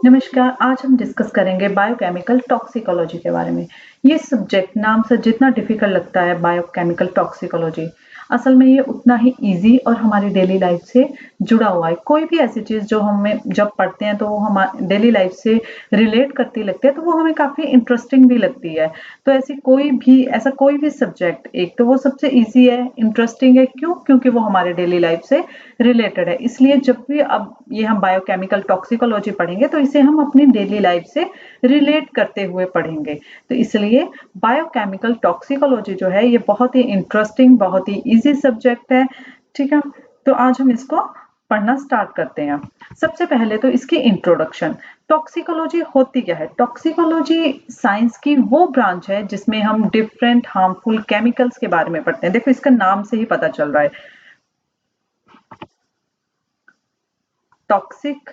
नमस्कार, आज हम डिस्कस करेंगे बायोकेमिकल टॉक्सिकोलॉजी के बारे में। ये सब्जेक्ट नाम से जितना डिफिकल्ट लगता है बायोकेमिकल टॉक्सिकोलॉजी, असल में ये उतना ही ईज़ी और हमारी डेली लाइफ से जुड़ा हुआ है। कोई भी ऐसी चीज़ जो हमें जब पढ़ते हैं तो वो हमा डेली लाइफ से रिलेट करती लगती है, तो वो हमें काफ़ी इंटरेस्टिंग भी लगती है। तो ऐसा कोई भी सब्जेक्ट एक तो वो सबसे ईज़ी है, इंटरेस्टिंग है, क्यों? क्योंकि वो हमारे डेली लाइफ से रिलेटेड है। इसलिए जब भी अब ये हम बायोकेमिकल टॉक्सिकोलॉजी पढ़ेंगे तो इसे हम अपनी डेली लाइफ से रिलेट करते हुए पढ़ेंगे। तो इसलिए बायोकेमिकल टॉक्सिकोलॉजी जो है ये बहुत ही इंटरेस्टिंग, बहुत ही इजी सब्जेक्ट है। ठीक है, तो आज हम इसको पढ़ना स्टार्ट करते हैं। सबसे पहले तो इसकी इंट्रोडक्शन। टॉक्सिकोलॉजी होती क्या है? टॉक्सिकोलॉजी साइंस की वो ब्रांच है जिसमें हम डिफरेंट हार्मफुल केमिकल्स के बारे में पढ़ते हैं। देखो इसका नाम से ही पता चल रहा है, टॉक्सिक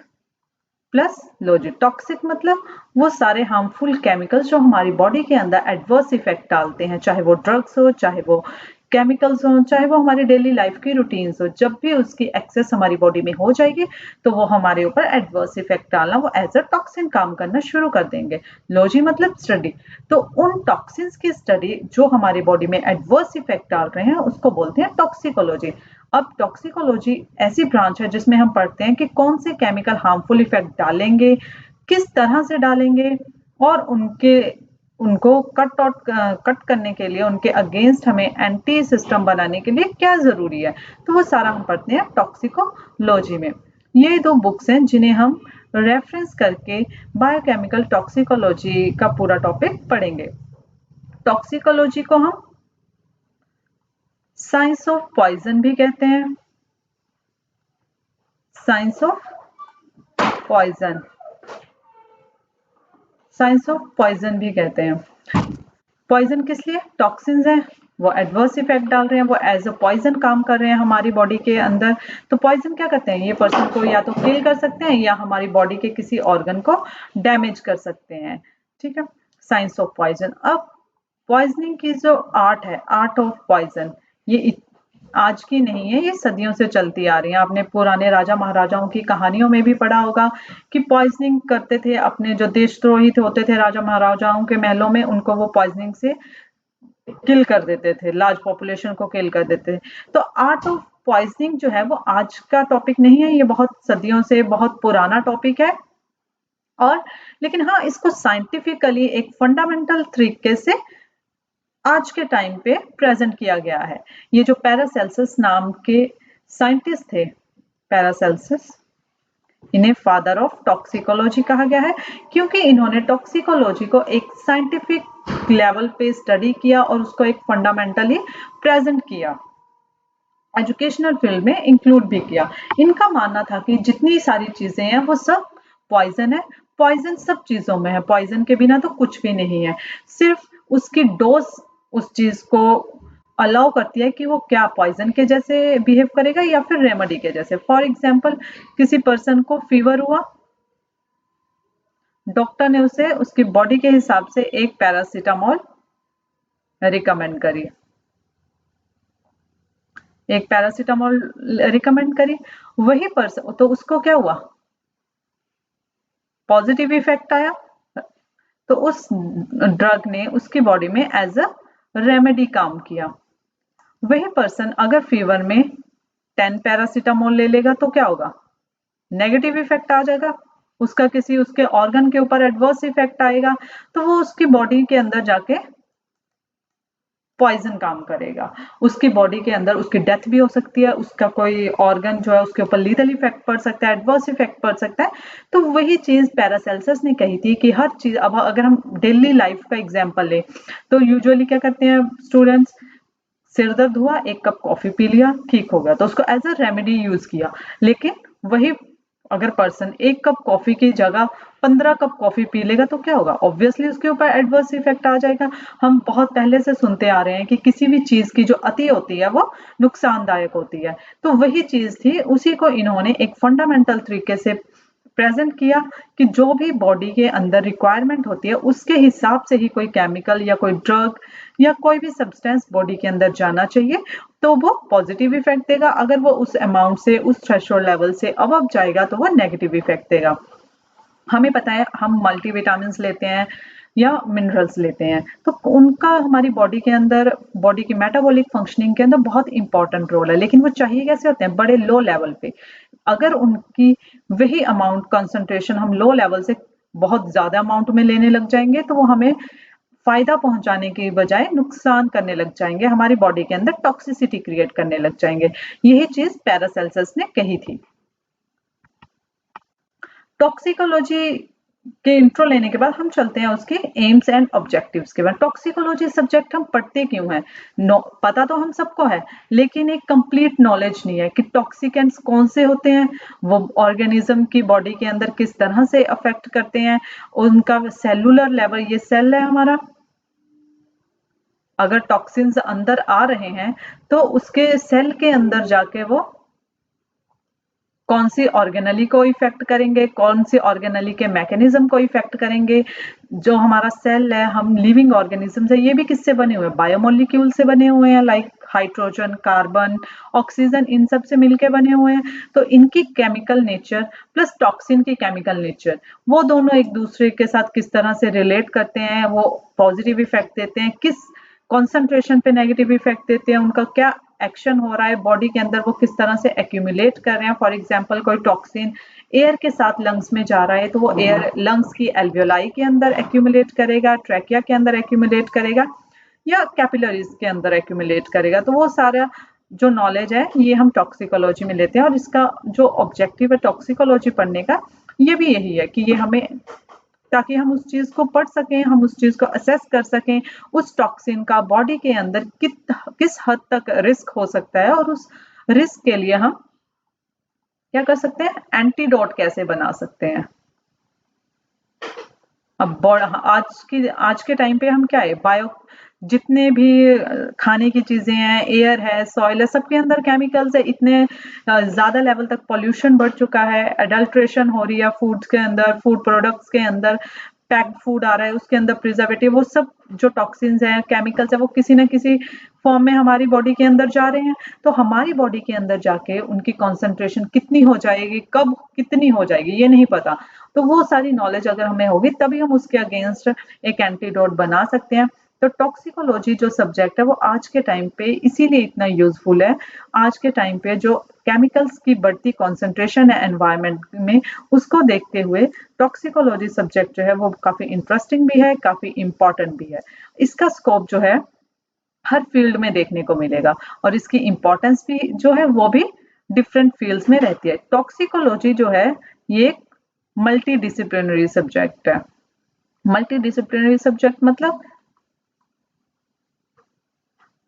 प्लस लॉजी। टॉक्सिक मतलब वो सारे हार्मफुल केमिकल्स जो हमारी बॉडी के अंदर एडवर्स इफेक्ट डालते हैं, चाहे वो ड्रग्स हो, चाहे वो केमिकल्स हो, चाहे वो हमारी डेली लाइफ की रूटीन्स हो। जब भी उसकी एक्सेस हमारी बॉडी में हो जाएगी तो वो हमारे ऊपर एडवर्स इफेक्ट डालना, वो एज अ टॉक्सिन काम करना शुरू कर देंगे। लॉजी मतलब स्टडी। तो उन टॉक्सिन्स की स्टडी जो हमारी बॉडी में एडवर्स इफेक्ट डाल रहे हैं उसको बोलते हैं टॉक्सिकोलॉजी। अब टॉक्सिकोलॉजी ऐसी ब्रांच है जिसमें हम पढ़ते हैं कि कौन से केमिकल हार्मफुल इफेक्ट डालेंगे, किस तरह से डालेंगे, और उनको कट करने के लिए, उनके अगेंस्ट हमें एंटी सिस्टम बनाने के लिए क्या जरूरी है। तो वो सारा हम पढ़ते हैं टॉक्सिकोलॉजी में। ये दो बुक्स हैं जिन्हें हम रेफरेंस करके बायोकेमिकल टॉक्सिकोलॉजी का पूरा टॉपिक पढ़ेंगे। टॉक्सिकोलॉजी को हम साइंस ऑफ पॉइजन भी कहते हैं। Science of poison, science of poison भी कहते हैं। पॉइजन किस लिए? टॉक्सिन्स हैं, वो एडवर्स इफेक्ट डाल रहे हैं, वो एज अ पॉइजन काम कर रहे हैं हमारी बॉडी के अंदर। तो पॉइजन क्या करते हैं? ये पर्सन को या तो किल कर सकते हैं या हमारी बॉडी के किसी ऑर्गन को डैमेज कर सकते हैं। ठीक है, साइंस ऑफ पॉइजन। अब पॉइजनिंग की जो आर्ट है, आर्ट ऑफ पॉइजन, ये आज की नहीं है, ये सदियों से चलती आ रही है। आपने पुराने राजा महाराजाओं की कहानियों में भी पढ़ा होगा कि पॉइजनिंग करते थे। अपने जो देशद्रोही होते थे राजा महाराजाओं के महलों में, उनको वो पॉइजनिंग से किल कर देते थे, लार्ज पॉपुलेशन को किल कर देते थे। तो आर्ट ऑफ पॉइजनिंग जो है वो आज का टॉपिक नहीं है, ये बहुत सदियों से बहुत पुराना टॉपिक है। और लेकिन हाँ, इसको साइंटिफिकली एक फंडामेंटल तरीके से आज के टाइम पे प्रेजेंट किया गया है। ये जो पैरासेल्सस नाम के साइंटिस्ट थे, पैरासेल्सस, इन्हें फादर ऑफ टॉक्सिकोलॉजी कहा गया है क्योंकि इन्होंने टॉक्सिकोलॉजी को एक साइंटिफिक लेवल पे स्टडी किया और उसको एक फंडामेंटली प्रेजेंट किया, एजुकेशनल फील्ड में इंक्लूड भी किया। इनका मानना था कि जितनी सारी चीजें हैं वो सब पॉइजन है। पॉइजन सब चीजों में है, पॉइजन के बिना तो कुछ भी नहीं है। सिर्फ उसकी डोज उस चीज को अलाउ करती है कि वो क्या पॉइजन के जैसे बिहेव करेगा या फिर रेमेडी के जैसे। फॉर एग्जाम्पल, किसी पर्सन को फीवर हुआ, डॉक्टर ने उसे उसकी बॉडी के हिसाब से एक पैरासीटामोल रिकमेंड करी, एक पैरासीटामोल रिकमेंड करी। वही पर्सन तो उसको क्या हुआ? पॉजिटिव इफेक्ट आया। तो उस ड्रग ने उसकी बॉडी में एज अ रेमेडी काम किया। वही पर्सन अगर फीवर में 10 पैरासीटामोल ले लेगा तो क्या होगा? नेगेटिव इफेक्ट आ जाएगा, उसका किसी उसके ऑर्गन के ऊपर एडवर्स इफेक्ट आएगा, तो वो उसकी बॉडी के अंदर जाके पॉइजन काम करेगा। उसकी बॉडी के अंदर उसकी डेथ भी हो सकती है, उसका कोई ऑर्गन जो है उसके ऊपर लीथल इफेक्ट पड़ सकता है, एडवर्स इफेक्ट पड़ सकता है। तो वही चीज पैरासेल्सस ने कही थी कि हर चीज, अब अगर हम डेली लाइफ का एग्जांपल ले तो यूजुअली क्या करते हैं स्टूडेंट्स? सिर दर्द हुआ, एक कप कॉफी पी लिया, ठीक हो गया, तो उसको एज अ रेमेडी यूज किया। लेकिन वही अगर पर्सन एक कप कॉफी की जगह 15 कप कॉफी पी लेगा तो क्या होगा? ऑब्वियसली उसके ऊपर एडवर्स इफेक्ट आ जाएगा। हम बहुत पहले से सुनते आ रहे हैं कि किसी भी चीज की जो अति होती है वो नुकसानदायक होती है। तो वही चीज थी, उसी को इन्होंने एक फंडामेंटल तरीके से प्रेजेंट किया कि जो भी बॉडी के अंदर रिक्वायरमेंट होती है उसके हिसाब से ही कोई केमिकल या कोई ड्रग या कोई भी सब्सटेंस बॉडी के अंदर जाना चाहिए, तो वो पॉजिटिव इफेक्ट देगा। अगर वो उस अमाउंट से, उस थ्रेशोल्ड लेवल से अबव जाएगा तो वो नेगेटिव इफेक्ट देगा। हमें पता है हम मल्टीविटामिन लेते हैं या मिनरल्स लेते हैं, तो उनका हमारी बॉडी के अंदर, बॉडी की मेटाबॉलिक फंक्शनिंग के अंदर बहुत इंपॉर्टेंट रोल है, लेकिन वो चाहिए कैसे होते हैं? बड़े लो लेवल पे। अगर उनकी वही अमाउंट कंसंट्रेशन हम लो लेवल से बहुत ज्यादा अमाउंट में लेने लग जाएंगे, तो वो हमें फायदा पहुंचाने के बजाय नुकसान करने लग जाएंगे, हमारी बॉडी के अंदर टॉक्सिसिटी क्रिएट करने लग जाएंगे। यही चीज पैरासेल्सस ने कही थी। टॉक्सिकोलॉजी के इंट्रो लेने के बाद हम चलते हैं उसके एम्स एंड ऑब्जेक्टिव्स के बाद। टॉक्सिकोलॉजी सब्जेक्ट हम पढ़ते क्यों है? पता तो हम सबको है, लेकिन एक कंप्लीट नॉलेज नहीं है कि टॉक्सिकेंट्स कौन से होते हैं, वो ऑर्गेनिज्म की बॉडी के अंदर किस तरह से अफेक्ट करते हैं, उनका सेलुलर लेवल, ये सेल है हमारा, अगर टॉक्सिन्स अंदर आ रहे हैं तो उसके सेल के अंदर जाके वो कौन सी ऑर्गेनली को इफेक्ट करेंगे, कौन सी ऑर्गेनली के मैकेनिज्म को इफेक्ट करेंगे। जो हमारा सेल है, हम लिविंग ऑर्गेनिज्म है, ये भी किससे बने हुए हैं? बायोमोलिक्यूल से बने हुए हैं, लाइक हाइड्रोजन, कार्बन, ऑक्सीजन, इन सब से मिलके बने हुए हैं। तो इनकी केमिकल नेचर प्लस टॉक्सिन की केमिकल नेचर, वो दोनों एक दूसरे के साथ किस तरह से रिलेट करते हैं, वो पॉजिटिव इफेक्ट देते हैं, किस कॉन्सेंट्रेशन पे नेगेटिव इफेक्ट देते हैं, उनका क्या एक्शन हो रहा है बॉडी के अंदर, वो किस तरह से एक्यूमुलेट कर रहे हैं। फॉर एग्जांपल कोई टॉक्सिन एयर के साथ लंग्स में जा रहा है, तो वो एयर लंग्स की एल्वियोलाई के अंदर एक्यूमुलेट करेगा, ट्रैकिया के अंदर एक्यूमुलेट करेगा, या कैपिलरीज के अंदर एक्यूमुलेट करेगा। तो वो सारा जो नॉलेज है ये हम टॉक्सिकोलॉजी में लेते हैं, और इसका जो ऑब्जेक्टिव है टॉक्सिकोलॉजी पढ़ने का, ये भी यही है कि ये हमें, ताकि हम उस चीज को पढ़ सकें, हम उस चीज को असेस कर सकें, उस टॉक्सिन का बॉडी के अंदर किस हद तक रिस्क हो सकता है, और उस रिस्क के लिए हम क्या कर सकते हैं, एंटीडोट कैसे बना सकते हैं। अब आज के टाइम पे हम क्या है, बायो, जितने भी खाने की चीजें हैं, एयर है, सॉइल है, सबके अंदर केमिकल्स है, इतने ज्यादा लेवल तक पॉल्यूशन बढ़ चुका है, एडल्ट्रेशन हो रही है फूड्स के अंदर, फूड प्रोडक्ट्स के अंदर पैक्ड फूड आ रहा है, उसके अंदर प्रिजर्वेटिव, वो सब जो टॉक्सिन्स हैं, केमिकल्स है, वो किसी ना किसी फॉर्म में हमारी बॉडी के अंदर जा रहे हैं। तो हमारी बॉडी के अंदर जाके उनकी कॉन्सेंट्रेशन कितनी हो जाएगी, कब कितनी हो जाएगी, ये नहीं पता। तो वो सारी नॉलेज अगर हमें होगी, तभी हम उसके अगेंस्ट एक एंटीडोट बना सकते हैं। तो टॉक्सिकोलॉजी जो सब्जेक्ट है वो आज के टाइम पे इसीलिए इतना यूजफुल है। आज के टाइम पे जो केमिकल्स की बढ़ती कॉन्सेंट्रेशन है एनवायरनमेंट में, उसको देखते हुए टॉक्सिकोलॉजी सब्जेक्ट जो है वो काफी इंटरेस्टिंग भी है, काफी इंपॉर्टेंट भी है। इसका स्कोप जो है हर फील्ड में देखने को मिलेगा, और इसकी इंपॉर्टेंस भी जो है वो भी डिफरेंट फील्ड्स में रहती है। टॉक्सिकोलॉजी जो है ये मल्टी डिसिप्लिनरी सब्जेक्ट है। मल्टी डिसिप्लिनरी सब्जेक्ट मतलब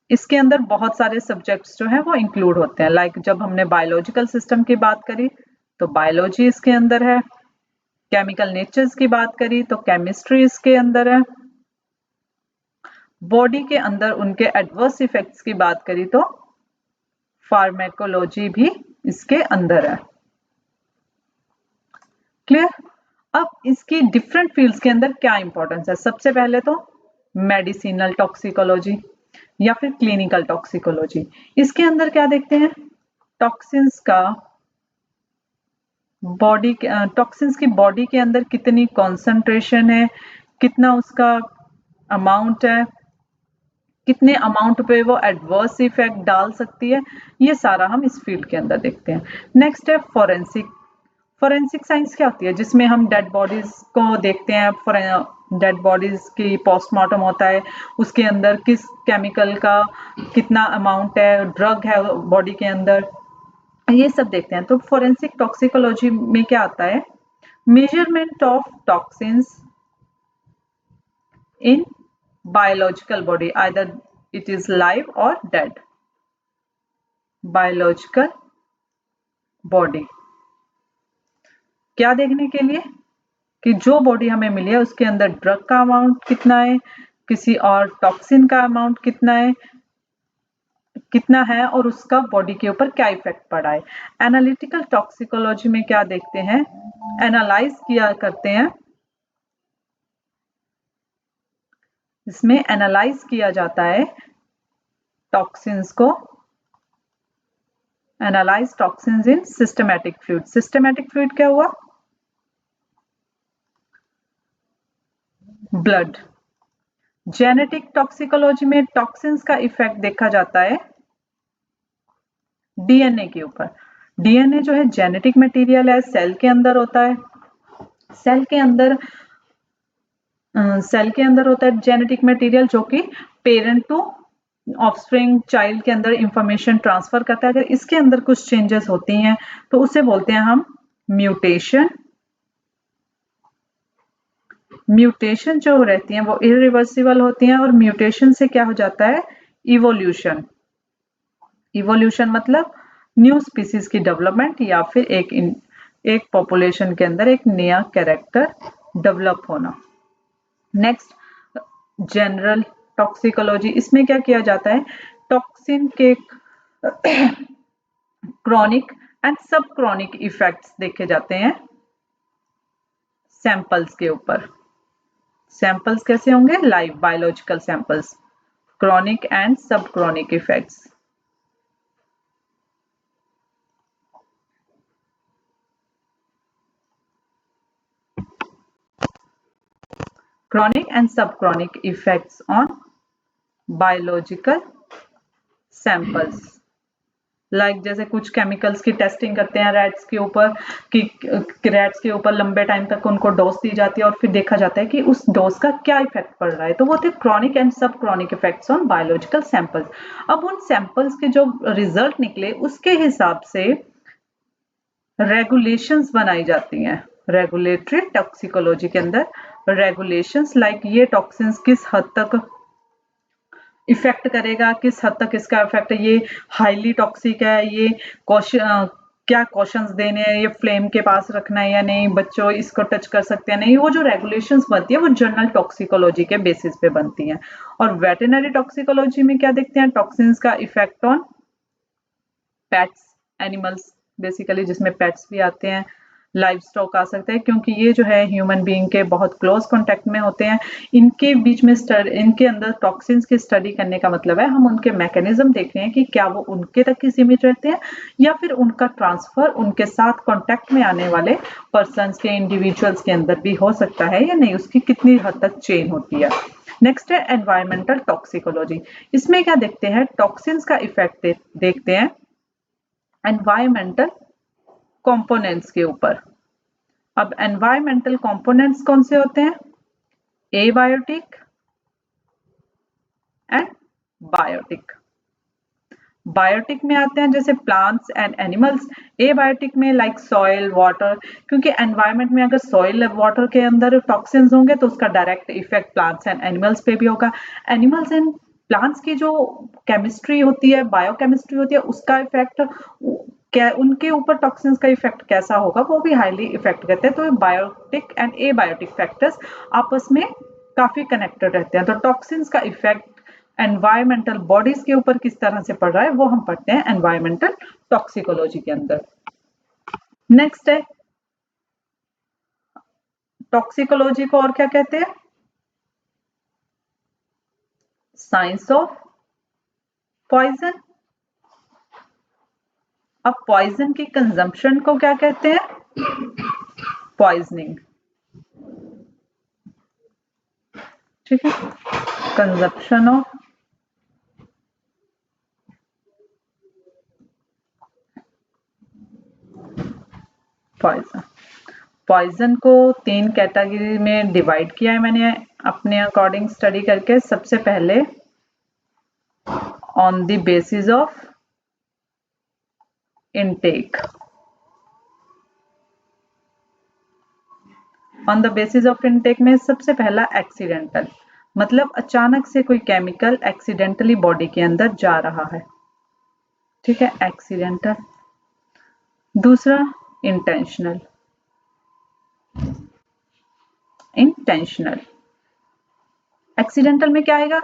इसके अंदर बहुत सारे सब्जेक्ट्स जो हैं वो इंक्लूड होते हैं। लाइक जब हमने बायोलॉजिकल सिस्टम की बात करी तो बायोलॉजी इसके अंदर है, केमिकल नेचर्स की बात करी तो केमिस्ट्री इसके अंदर है, बॉडी के अंदर उनके एडवर्स इफेक्ट्स की बात करी तो फार्मेकोलॉजी भी इसके अंदर है। क्लियर? अब इसकी डिफरेंट फील्ड्स के अंदर क्या इंपॉर्टेंस है? सबसे पहले तो मेडिसिनल टॉक्सिकोलॉजी या फिर क्लिनिकल टॉक्सिकोलॉजी। इसके अंदर क्या देखते हैं, टॉक्सिन्स का बॉडी, टॉक्सिन्स की बॉडी के अंदर कितनी कॉन्सेंट्रेशन है, कितना उसका अमाउंट है, कितने अमाउंट पे वो एडवर्स इफेक्ट डाल सकती है, ये सारा हम इस फील्ड के अंदर देखते हैं। नेक्स्ट है फोरेंसिक। फोरेंसिक साइंस क्या होती है? जिसमें हम डेड बॉडीज को देखते हैं, डेड बॉडीज की पोस्टमार्टम होता है, उसके अंदर किस केमिकल का कितना अमाउंट है, ड्रग है बॉडी के अंदर, ये सब देखते हैं। तो फोरेंसिक टॉक्सिकोलॉजी में क्या आता है, measurement of toxins in biological body, either it is live or dead. Biological body क्या देखने के लिए कि जो बॉडी हमें मिली है उसके अंदर ड्रग का अमाउंट कितना है, किसी और टॉक्सिन का अमाउंट कितना है और उसका बॉडी के ऊपर क्या इफेक्ट पड़ा है। एनालिटिकल टॉक्सिकोलॉजी में क्या देखते हैं, एनालाइज किया करते हैं, इसमें एनालाइज किया जाता है टॉक्सिन्स को, एनालाइज टॉक्सिन्स इन सिस्टमैटिक फ्लूइड। सिस्टमैटिक फ्लूइड क्या हुआ, ब्लड। जेनेटिक टॉक्सिकोलॉजी में टॉक्सिन्स का इफेक्ट देखा जाता है डीएनए के ऊपर। डीएनए जो है जेनेटिक मटेरियल है, सेल के अंदर होता है। सेल के अंदर होता है जेनेटिक मटेरियल जो कि पेरेंट टू ऑफस्प्रिंग चाइल्ड के अंदर इंफॉर्मेशन ट्रांसफर करता है। अगर इसके अंदर कुछ चेंजेस होती हैं तो उसे बोलते हैं हम म्यूटेशन। म्यूटेशन जो रहती हैं वो इरिवर्सिबल होती हैं और म्यूटेशन से क्या हो जाता है, इवोल्यूशन। इवोल्यूशन मतलब न्यू स्पीसीज की डेवलपमेंट या फिर एक पॉपुलेशन के अंदर एक नया कैरेक्टर डेवलप होना। नेक्स्ट जनरल टॉक्सिकोलॉजी, इसमें क्या किया जाता है, टॉक्सिन के chronic and subchronic effects देखे जाते हैं सैंपल्स के ऊपर। सैंपल्स कैसे होंगे, live biological samples. Chronic and subchronic effects. chronic and subchronic effects on biological samples। Like जैसे कुछ केमिकल्स की टेस्टिंग करते हैं रैट्स के ऊपर कि रैट्स के ऊपर लंबे टाइम तक उनको डोज दी जाती है और फिर देखा जाता है कि उस डोज का क्या इफेक्ट पड़ रहा है, तो वो थे chronic and subchronic effects on biological samples. अब उन सैंपल्स के जो रिजल्ट निकले उसके हिसाब से रेगुलेशंस बनाई जाती हैं। रेगुलेटरी टॉक्सिकोलॉजी के अंदर रेगुलेशंस लाइक ये टॉक्सिन्स किस हद तक इफेक्ट करेगा, किस हद तक इसका इफेक्ट है, ये हाईली टॉक्सिक है, ये क्या कॉशंस देने हैं, ये फ्लेम के पास रखना है या नहीं, बच्चों इसको टच कर सकते हैं नहीं, वो जो रेगुलेशंस बनती है वो जनरल टॉक्सिकोलॉजी के बेसिस पे बनती हैं। और वेटरनरी टॉक्सिकोलॉजी में क्या देखते हैं, टॉक्सिन्स का effect on pets, animals basically जिसमें पेट्स भी आते हैं, लाइव स्टॉक आ सकते हैं, क्योंकि ये जो है ह्यूमन बीइंग के बहुत क्लोज कांटेक्ट में होते हैं। इनके बीच में इनके अंदर टॉक्सिन्स की स्टडी करने का मतलब है हम उनके मैकेनिज्म देख रहे हैं कि क्या वो उनके तक ही सीमित रहते हैं या फिर उनका ट्रांसफर उनके साथ कांटेक्ट में आने वाले पर्सन्स के, इंडिविजुअल्स के अंदर भी हो सकता है या नहीं, उसकी कितनी हद तक चेन होती है। नेक्स्ट है एनवायरमेंटल टॉक्सिकोलॉजी। इसमें क्या देखते हैं, टॉक्सिन्स का इफेक्ट देखते हैं एनवायरमेंटल कंपोनेंट्स के ऊपर। अब एनवायरमेंटल कंपोनेंट्स कौन से होते हैं, एबायोटिक एंड बायोटिक। बायोटिक में आते हैं जैसे प्लांट्स एंड एनिमल्स, एबायोटिक में लाइक सॉइल, वाटर, क्योंकि एनवायरमेंट में अगर सॉइल वाटर के अंदर टॉक्सिन्स होंगे तो उसका direct effect plants and animals पे भी होगा। एनिमल्स एंड प्लांट्स की जो केमिस्ट्री होती है, बायोकेमिस्ट्री होती है, उसका इफेक्ट क्या उनके ऊपर टॉक्सिन्स का इफेक्ट कैसा होगा वो भी हाईली इफेक्ट करते हैं। तो बायोटिक एंड एबायोटिक फैक्टर्स आपस में काफी कनेक्टेड रहते हैं। तो टॉक्सिन्स का इफेक्ट एनवायरमेंटल बॉडीज के ऊपर किस तरह से पड़ रहा है वो हम पढ़ते हैं एनवायरमेंटल टॉक्सिकोलॉजी के अंदर। नेक्स्ट है टॉक्सिकोलॉजी को और क्या कहते हैं, साइंस ऑफ पॉइजन। अब पॉइजन की कंजम्पशन को क्या कहते हैं, पॉइजनिंग। ठीक है, कंजम्पशन ऑफ पॉइजन। पॉइजन को 3 कैटेगरी में डिवाइड किया है मैंने अपने अकॉर्डिंग स्टडी करके। सबसे पहले on the basis of intake. On the basis of intake में सबसे पहला एक्सीडेंटल, मतलब अचानक से कोई केमिकल एक्सीडेंटली बॉडी के अंदर जा रहा है। ठीक है, एक्सीडेंटल। दूसरा इंटेंशनल। इंटेंशनल एक्सीडेंटल में क्या आएगा,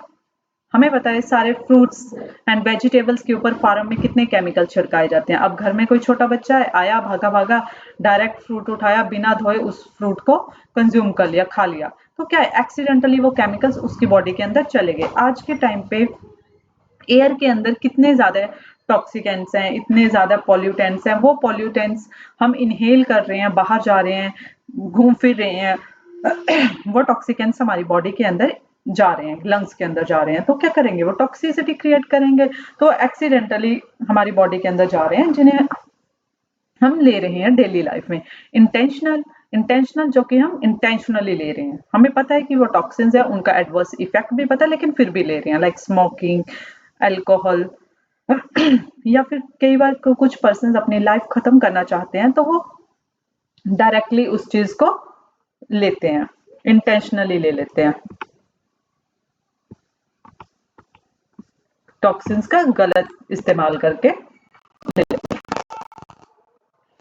हमें पता है सारे फ्रूट्स एंड वेजिटेबल्स के ऊपर फार्म में कितने केमिकल छिड़काए जाते हैं। अब घर में कोई छोटा बच्चा है, आया भागा भागा डायरेक्ट फ्रूट उठाया, बिना धोए उस फ्रूट को कंज्यूम कर लिया, खा लिया, तो क्या है एक्सीडेंटली वो केमिकल्स उसकी बॉडी के अंदर चले गए। आज के टाइम पे एयर के अंदर कितने ज्यादा टॉक्सिकेंट्स हैं, इतने ज्यादा पॉल्यूटेंट्स हैं, वो पॉल्यूटेंट्स हम इनहेल कर रहे हैं, बाहर जा रहे हैं, घूम फिर रहे हैं, वो टॉक्सिकेंस हमारी बॉडी के अंदर जा रहे हैं, लंग्स के अंदर जा रहे हैं, तो क्या करेंगे, वो टॉक्सिसिटी क्रिएट करेंगे, तो एक्सीडेंटली हमारी बॉडी के अंदर जा रहे हैं, जिन्हें हम ले रहे हैं डेली लाइफ में। इंटेंशनल जो कि हम इंटेंशनली ले रहे हैं, हमें पता है कि वो टॉक्सिन्स है, उनका एडवर्स इफेक्ट भी पता है, लेकिन फिर भी ले रहे हैं, लाइक स्मोकिंग, अल्कोहल या फिर कई बार कुछ पर्सन अपनी लाइफ खत्म करना चाहते हैं, तो वो डायरेक्टली उस चीज को लेते हैं, इंटेंशनली ले लेते हैं, टॉक्सिन्स का गलत इस्तेमाल करके ले लेते हैं।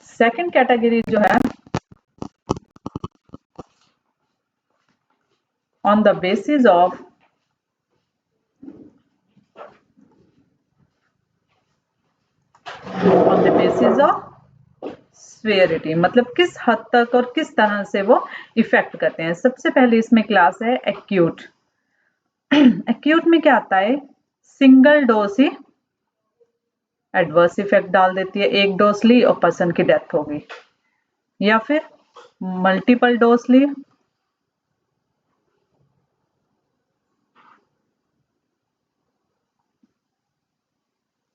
सेकंड कैटेगरी जो है on the basis of severity, मतलब किस हद तक और किस तरह से वो इफेक्ट करते हैं। सबसे पहले इसमें क्लास है एक्यूट। एक्यूट में क्या आता है, सिंगल डोज ही एडवर्स इफेक्ट डाल देती है, एक डोज ली और पर्सन की डेथ हो गई, या फिर मल्टीपल डोज ली,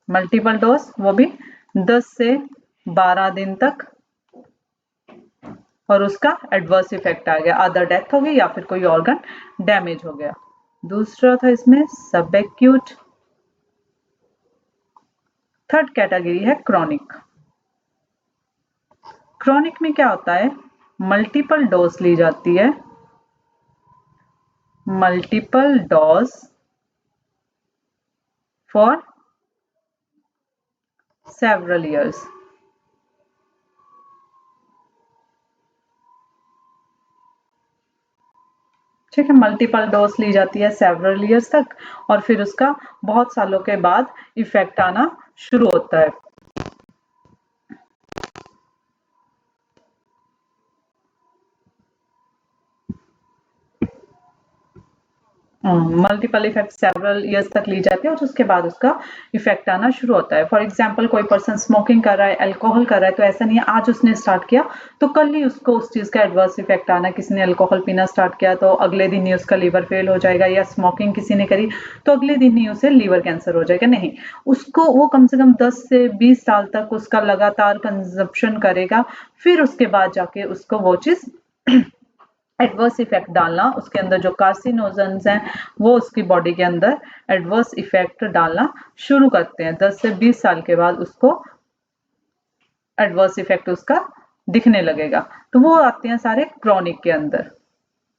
मल्टीपल डोज वो भी 10 से 12 दिन तक, और उसका एडवर्स इफेक्ट आ गया, अदर डेथ हो गई या फिर कोई ऑर्गन डैमेज हो गया। दूसरा था इसमें सब एक्यूट। थर्ड कैटेगरी है क्रॉनिक। क्रॉनिक में क्या होता है, मल्टीपल डोज ली जाती है, multiple dose for several years. ठीक है, मल्टीपल डोज ली जाती है सेवरल ईयर्स तक, और फिर उसका बहुत सालों के बाद इफेक्ट आना शुरू होता है। मल्टीपल इफेक्ट सेवरल ईयर्स तक ली जाती है और उसके बाद उसका इफेक्ट आना शुरू होता है। फॉर एग्जांपल कोई पर्सन स्मोकिंग कर रहा है, अल्कोहल कर रहा है, तो ऐसा नहीं है आज उसने स्टार्ट किया तो कल ही उसको उस चीज का एडवर्स इफेक्ट आना। किसी ने अल्कोहल पीना स्टार्ट किया तो अगले दिन ही उसका लीवर फेल हो जाएगा, या स्मोकिंग किसी ने करी तो अगले दिन ही उसे लीवर कैंसर हो जाएगा। नहीं, उसको वो कम से कम 10 से 20 साल तक उसका लगातार कंजप्शन करेगा, फिर उसके बाद जाके उसको वो चीज एडवर्स इफेक्ट डालना, उसके अंदर जो कार्सिनोजेंस हैं वो उसकी बॉडी के अंदर एडवर्स इफेक्ट डालना शुरू करते हैं। 10 से 20 साल के बाद उसको एडवर्स इफेक्ट उसका दिखने लगेगा, तो वो आते हैं सारे क्रॉनिक के अंदर।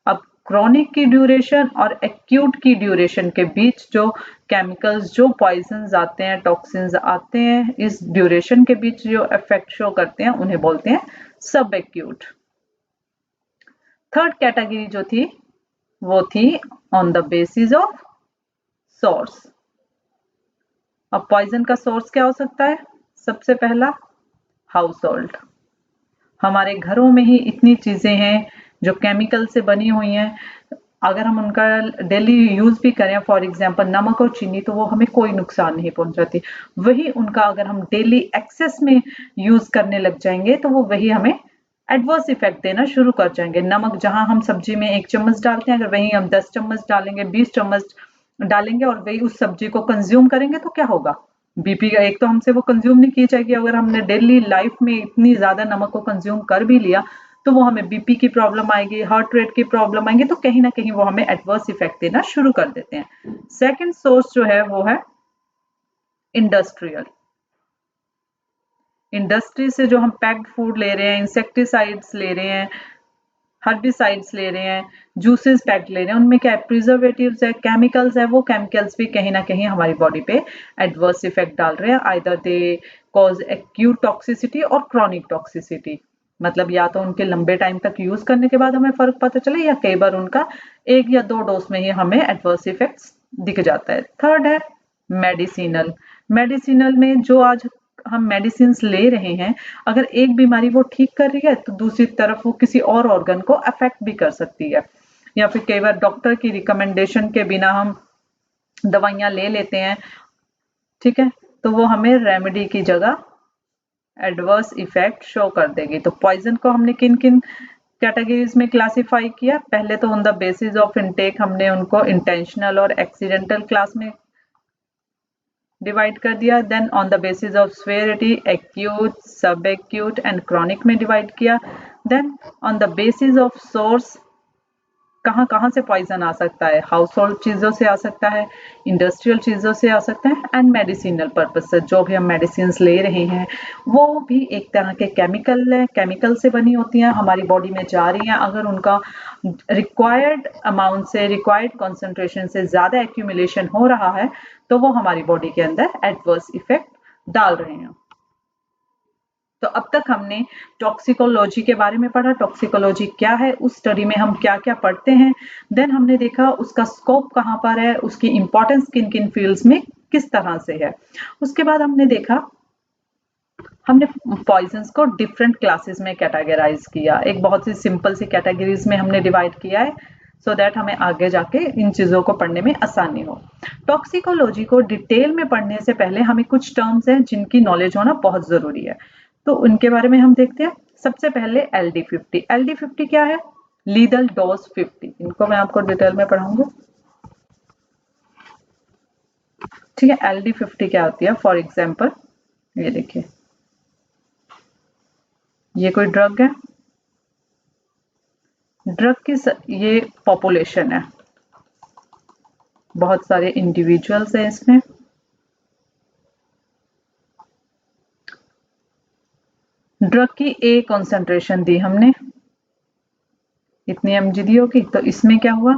अब क्रॉनिक की ड्यूरेशन और एक्यूट की ड्यूरेशन के बीच जो केमिकल्स, जो पॉइजन्स आते हैं, टॉक्सिन्स आते हैं, इस ड्यूरेशन के बीच जो इफेक्ट शो करते हैं उन्हें बोलते हैं सब एक्यूट। थर्ड कैटेगरी जो थी वो थी on the basis of source. अब पॉइजन का सोर्स क्या हो सकता है, सबसे पहला हाउस होल्ड। हमारे घरों में ही इतनी चीजें हैं जो केमिकल से बनी हुई हैं, अगर हम उनका डेली यूज भी करें, फॉर एग्जांपल नमक और चीनी, तो वो हमें कोई नुकसान नहीं पहुंचाती। वही उनका अगर हम डेली एक्सेस में यूज करने लग जाएंगे तो वो वही हमें एडवर्स इफेक्ट देना शुरू कर जाएंगे। नमक जहां हम सब्जी में 1 चम्मच डालते हैं, अगर वही हम 10 चम्मच डालेंगे, 20 चम्मच डालेंगे और वही उस सब्जी को कंज्यूम करेंगे तो क्या होगा, बीपी का, एक तो हमसे वो कंज्यूम नहीं की जाएगी। अगर हमने डेली लाइफ में इतनी ज्यादा नमक को कंज्यूम कर भी लिया तो वो हमें बीपी की प्रॉब्लम आएगी, हार्ट रेट की प्रॉब्लम आएंगी, तो कहीं ना कहीं वो हमें एडवर्स इफेक्ट देना शुरू कर देते हैं। सेकंड सोर्स जो है वो है इंडस्ट्रियल। इंडस्ट्री से जो हम पैक्ड फूड ले रहे हैं, इंसेक्टिसाइड्स ले रहे हैं, हर्बिसाइड्स ले रहे हैं, जूसेस पैक्ड ले रहे हैं, उनमें क्या है, प्रिजर्वेटिव्स है, केमिकल्स है, वो केमिकल्स भी कहीं ना कहीं हमारी बॉडी पे एडवर्स इफेक्ट डाल रहे हैं। Either they cause acute toxicity और क्रॉनिक टॉक्सिसिटी, मतलब या तो उनके लंबे टाइम तक यूज करने के बाद हमें फर्क पता चले, या कई बार उनका 1 या 2 डोज में ही हमें एडवर्स इफेक्ट्स दिख जाता है। थर्ड है मेडिसिनल। मेडिसिनल में जो आज हम मेडिसिन ले रहे हैं, अगर एक बीमारी वो ठीक कर रही है तो दूसरी तरफ वो किसी और ऑर्गन को अफेक्ट भी कर सकती है, या फिर कई बार डॉक्टर की रिकमेंडेशन के बिना हम दवाइयां ले लेते हैं, ठीक है, तो वो हमें रेमेडी की जगह एडवर्स इफेक्ट शो कर देगी। तो पॉइजन को हमने किन किन कैटेगरीज में क्लासिफाई किया। पहले तो on the basis of intake हमने उनको इंटेंशनल और एक्सीडेंटल क्लास में डिवाइड कर दिया। Then on the basis of severity acute, sub acute and chronic में डिवाइड किया। Then on the basis of source कहाँ कहाँ से पॉइजन आ सकता है, हाउस होल्ड चीज़ों से आ सकता है, इंडस्ट्रियल चीज़ों से आ सकता है एंड मेडिसिनल पर्पज से जो भी हम मेडिसिन ले रहे हैं वो भी एक तरह के केमिकल से बनी होती हैं, हमारी बॉडी में जा रही हैं। अगर उनका रिक्वायर्ड अमाउंट से, रिक्वायर्ड कॉन्सेंट्रेशन से ज़्यादा एक्यूमुलेशन हो रहा है तो वो हमारी बॉडी के अंदर एडवर्स इफेक्ट डाल रहे हैं। तो अब तक हमने टॉक्सिकोलॉजी के बारे में पढ़ा, टॉक्सिकोलॉजी क्या है, उस स्टडी में हम क्या क्या पढ़ते हैं। देन हमने देखा उसका स्कोप कहाँ पर है, उसकी इंपॉर्टेंस किन किन फील्ड्स में किस तरह से है। उसके बाद हमने देखा, हमने पॉइजन्स को डिफरेंट क्लासेस में कैटेगराइज किया, एक बहुत सी सिंपल सी कैटेगरीज में हमने डिवाइड किया है सो दैट हमें आगे जाके इन चीज़ों को पढ़ने में आसानी हो। टॉक्सिकोलॉजी को डिटेल में पढ़ने से पहले हमें कुछ टर्म्स हैं जिनकी नॉलेज होना बहुत ज़रूरी है, तो उनके बारे में हम देखते हैं। सबसे पहले LD50। LD50 क्या है? Lethal dose 50। इनको मैं आपको डिटेल में पढ़ाऊंगा, ठीक है। LD50 क्या होती है? फॉर एग्जाम्पल ये देखिए, ये कोई ड्रग है, ड्रग की ये पॉपुलेशन है, बहुत सारे इंडिविजुअल्स हैं इसमें। ड्रग की ए कॉन्सेंट्रेशन दी हमने, इतनी mg दी होगी, तो इसमें क्या हुआ,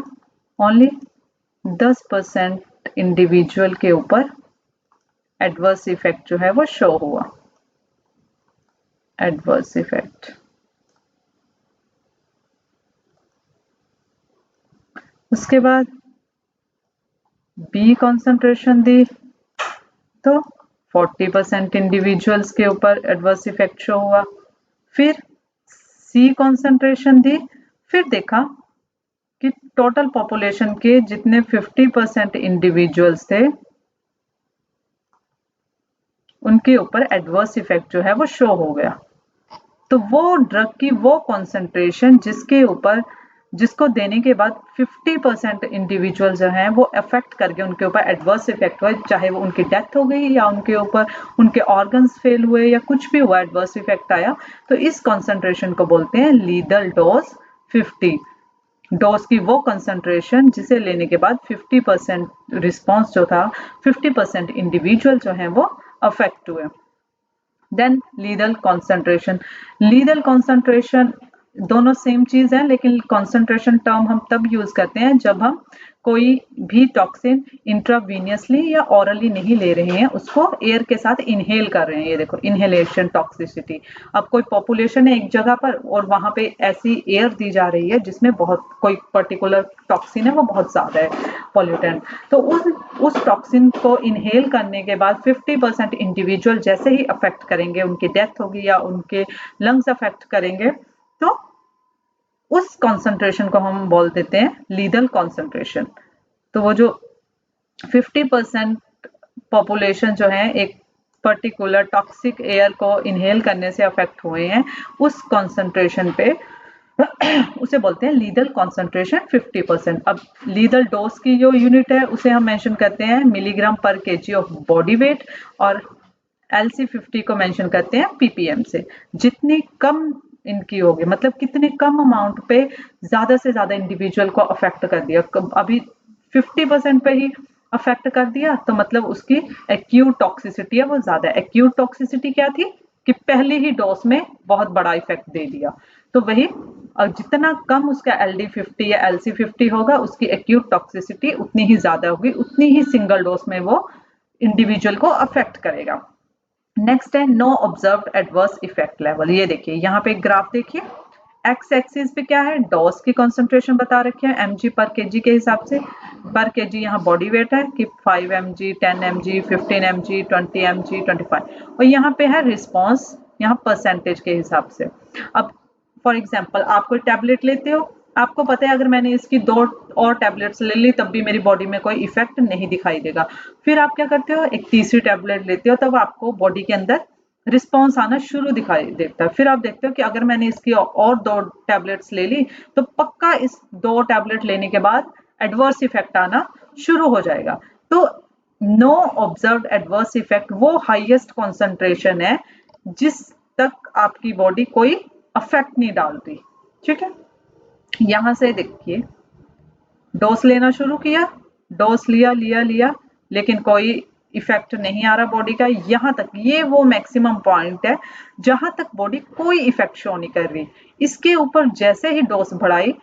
ओनली 10% इंडिविजुअल के ऊपर एडवर्स इफेक्ट जो है वो शो हुआ, एडवर्स इफेक्ट। उसके बाद बी कॉन्सेंट्रेशन दी तो 40% इंडिविजुअल्स के ऊपर एडवर्स इफेक्ट शो हुआ। फिर सी कॉन्सेंट्रेशन दी, फिर देखा कि टोटल पॉपुलेशन के जितने 50% इंडिविजुअल्स थे उनके ऊपर एडवर्स इफेक्ट जो है वो शो हो गया। तो वो ड्रग की वो कॉन्सेंट्रेशन जिसके ऊपर, जिसको देने के बाद 50% इंडिविजुअल जो हैं वो अफेक्ट करके उनके ऊपर एडवर्स इफेक्ट हुआ, चाहे वो उनकी डेथ हो गई या उनके ऊपर उनके ऑर्गन्स फेल हुए या कुछ भी हुआ, एडवर्स इफेक्ट आया, तो इस कॉन्सेंट्रेशन को बोलते हैं लीथल डोज 50। डोज की वो कंसंट्रेशन जिसे लेने के बाद 50% रिस्पॉन्स जो था, 50% इंडिविजुअल जो हैं वो अफेक्ट हुए। Then lethal concentration. Lethal concentration दोनों सेम चीज है, लेकिन कॉन्सेंट्रेशन टर्म हम तब यूज करते हैं जब हम कोई भी टॉक्सिन इंट्रावीनियसली या ऑरली नहीं ले रहे हैं, उसको एयर के साथ इनहेल कर रहे हैं। ये देखो, इनहेलेशन टॉक्सिसिटी। अब कोई पॉपुलेशन है एक जगह पर और वहां पे ऐसी एयर दी जा रही है जिसमें बहुत कोई पर्टिकुलर टॉक्सिन है, वो बहुत ज्यादा है, पॉल्यूटेंट, तो उस टॉक्सिन को इनहेल करने के बाद 50% इंडिविजुअल जैसे ही अफेक्ट करेंगे, उनकी डेथ होगी या उनके लंग्स अफेक्ट करेंगे, तो उस कॉन्सेंट्रेशन को हम बोल देते हैं लीथल कॉन्सेंट्रेशन। तो वो जो 50% पॉपुलेशन जो है एक पर्टिकुलर टॉक्सिक एयर को इनहेल करने से अफेक्ट हुए हैं, उस कॉन्सेंट्रेशन पे उसे बोलते हैं लीथल कॉन्सेंट्रेशन 50%। अब लीथल डोज की जो यूनिट है उसे हम मेंशन करते हैं मिलीग्राम पर केजी ऑफ बॉडी वेट, और LC50 को मेंशन करते हैं ppm से। जितनी कम इनकी होगी, मतलब कितने कम अमाउंट पे ज्यादा से ज्यादा इंडिविजुअल को अफेक्ट कर दिया, अभी 50% पे ही अफेक्ट कर दिया तो मतलब उसकी एक्यूट टॉक्सिसिटी है वो ज्यादा है। एक्यूट टॉक्सिसिटी क्या थी कि पहली ही डोज में बहुत बड़ा इफेक्ट दे दिया, तो वही, और जितना कम उसका LD50 या LC50 होगा उसकी एक्यूट टॉक्सिसिटी उतनी ही ज्यादा होगी, उतनी ही सिंगल डोज में वो इंडिविजुअल को अफेक्ट करेगा। नेक्स्ट है no observed adverse effect level. ये देखिए यहाँ पे एक ग्राफ देखिए, एक्स एक्सिस पे क्या है, डोज की कंसंट्रेशन बता रखे हैं mg पर केजी के हिसाब से। पर केजी यहाँ बॉडी वेट है कि 5 mg, 10 mg, 15 mg, 20 mg, 25, और यहाँ पे है रिस्पॉन्स, यहाँ परसेंटेज के हिसाब से। अब फॉर एग्जाम्पल आप कोई टैबलेट लेते हो, आपको पता है अगर मैंने इसकी 2 और टैबलेट्स ले ली तब भी मेरी बॉडी में कोई इफेक्ट नहीं दिखाई देगा। फिर आप क्या करते हो, एक तीसरी टैबलेट लेते हो, तब आपको बॉडी के अंदर रिस्पॉन्स आना शुरू दिखाई देता है। फिर आप देखते हो कि अगर मैंने इसकी और 2 टैबलेट्स ले ली तो पक्का इस 2 टैबलेट लेने के बाद एडवर्स इफेक्ट आना शुरू हो जाएगा। तो नो ऑब्जर्व्ड एडवर्स इफेक्ट वो हाईएस्ट कॉन्सेंट्रेशन है जिस तक आपकी बॉडी कोई अफेक्ट नहीं डालती। ठीक है, यहां से देखिए डोज लेना शुरू किया, डोज लिया लिया लिया लेकिन कोई इफेक्ट नहीं आ रहा बॉडी का। यहाँ तक ये वो मैक्सिमम पॉइंट है जहां तक बॉडी कोई इफेक्ट शो नहीं कर रही। इसके ऊपर जैसे ही डोज बढ़ाई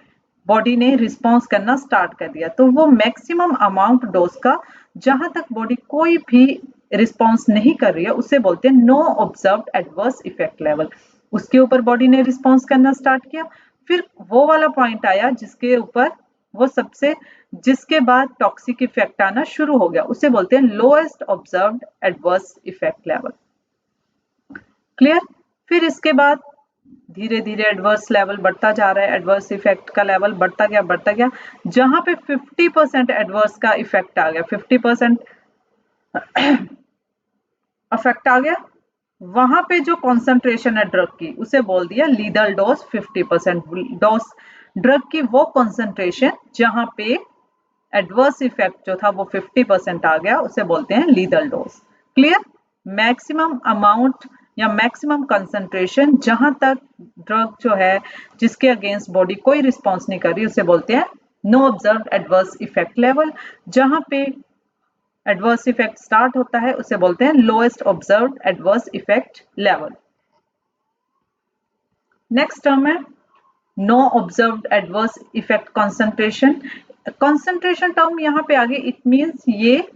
बॉडी ने रिस्पॉन्स करना स्टार्ट कर दिया। तो वो मैक्सिमम अमाउंट डोज का जहां तक बॉडी कोई भी रिस्पॉन्स नहीं कर रही है उसे बोलते हैं no observed adverse effect level. उसके ऊपर बॉडी ने रिस्पॉन्स करना स्टार्ट किया, फिर वो वाला पॉइंट आया जिसके ऊपर वो सबसे जिसके बाद टॉक्सिक इफेक्ट आना शुरू हो गया, उसे बोलते हैं lowest observed adverse effect level. Clear? फिर इसके बाद धीरे धीरे एडवर्स लेवल बढ़ता जा रहा है, एडवर्स इफेक्ट का लेवल बढ़ता गया जहां पे 50% एडवर्स का इफेक्ट आ गया, 50% इफेक्ट आ गया, वहां पे जो कॉन्सेंट्रेशन है ड्रग की उसे बोल दिया लीथल डोज। 50% डोज ड्रग की वो कॉन्सेंट्रेशन जहां पे एडवर्स इफेक्ट जो था वो 50% आ गया उसे बोलते हैं lethal dose. Clear? Maximum amount या मैक्सिमम कंसंट्रेशन जहां तक ड्रग जो है जिसके अगेंस्ट बॉडी कोई रिस्पॉन्स नहीं कर रही उसे बोलते हैं no observed adverse effect level. जहां पे एडवर्स इफेक्ट स्टार्ट होता है उसे बोलते हैं lowest observed adverse effect level. Next term है no observed adverse effect concentration. Concentration term यहाँ पे आगे इट मीन्स ये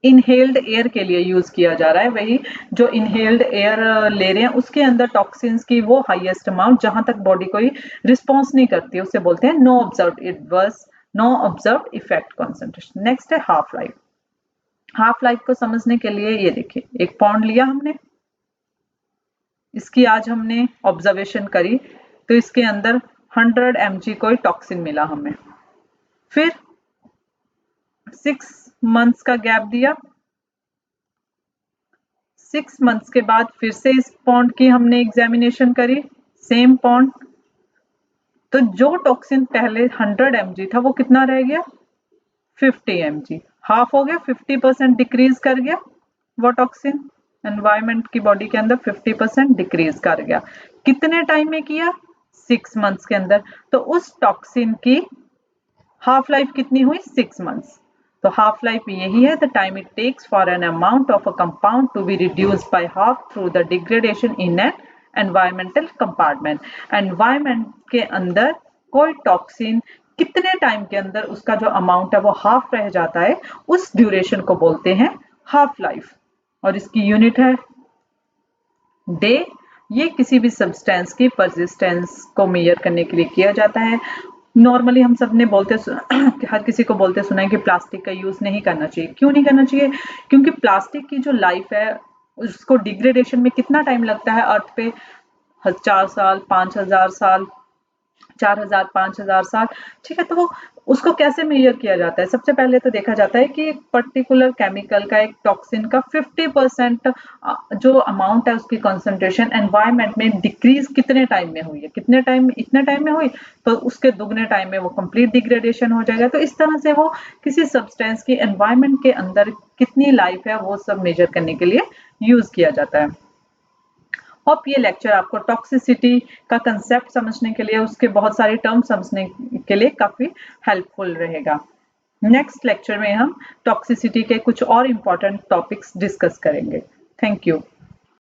इनहेल्ड एयर के लिए यूज किया जा रहा है। वही जो इनहेल्ड एयर ले रहे हैं उसके अंदर टॉक्सिन्स की वो हाईएस्ट अमाउंट जहां तक बॉडी कोई रिस्पॉन्स नहीं करती उसे बोलते हैं no observed adverse no observed effect concentration. Next है हाफ लाइफ। हाफ लाइफ को समझने के लिए ये देखिए, एक पॉन्ड लिया हमने, इसकी आज हमने ऑब्जर्वेशन करी तो इसके अंदर 100 mg कोई टॉक्सिन मिला हमें। फिर 6 मंथ्स का गैप दिया, 6 मंथ्स के बाद फिर से इस पॉन्ड की हमने एग्जामिनेशन करी, सेम पॉन्ड। तो जो टॉक्सिन पहले 100 mg था वो कितना रह गया, 50 mg, हाफ हो गया, 50% डिक्रीज कर गया वो टॉक्सिन एनवायरमेंट की बॉडी के अंदर 50% डिक्रीज कर गया। कितने टाइम में किया, 6 मंथ्स के अंदर। तो उस टॉक्सिन की हाफ लाइफ कितनी हुई, 6 मंथ्स। तो हाफ लाइफ यही है, the time it takes for an amount of a compound to be reduced by half through the degradation in an environmental compartment. Environment के अंदर कोई टॉक्सिन कितने टाइम के अंदर उसका जो अमाउंट है वो हाफ रह जाता है, उस ड्यूरेशन को बोलते हैं हाफ लाइफ। और इसकी यूनिट है डे। ये किसी भी सब्सटेंस की परसिस्टेंस को मेजर करने के लिए किया जाता है। नॉर्मली हम सब ने बोलते हर किसी को बोलते सुना है कि प्लास्टिक का यूज नहीं करना चाहिए। क्यों नहीं करना चाहिए? क्योंकि प्लास्टिक की जो लाइफ है उसको डिग्रेडेशन में कितना टाइम लगता है अर्थ पे, 1000 साल, 5000 साल, 4000, 5000 साल। ठीक है, तो वो उसको कैसे मेजर किया जाता है? सबसे पहले तो देखा जाता है कि एक पर्टिकुलर केमिकल का, एक टॉक्सिन का 50% जो अमाउंट है उसकी कंसंट्रेशन एनवायरनमेंट में डिक्रीज कितने टाइम में हुई है, कितने टाइम, इतने टाइम में हुई तो उसके दुगने टाइम में वो कंप्लीट डिग्रेडेशन हो जाएगा। तो इस तरह से वो किसी सब्सटेंस की एनवायरनमेंट के अंदर कितनी लाइफ है वो सब मेजर करने के लिए यूज किया जाता है। होप ये लेक्चर आपको टॉक्सिसिटी का कंसेप्ट समझने के लिए, उसके बहुत सारे टर्म समझने के लिए काफी हेल्पफुल रहेगा। नेक्स्ट लेक्चर में हम टॉक्सिसिटी के कुछ और इम्पोर्टेंट टॉपिक्स डिस्कस करेंगे। Thank you.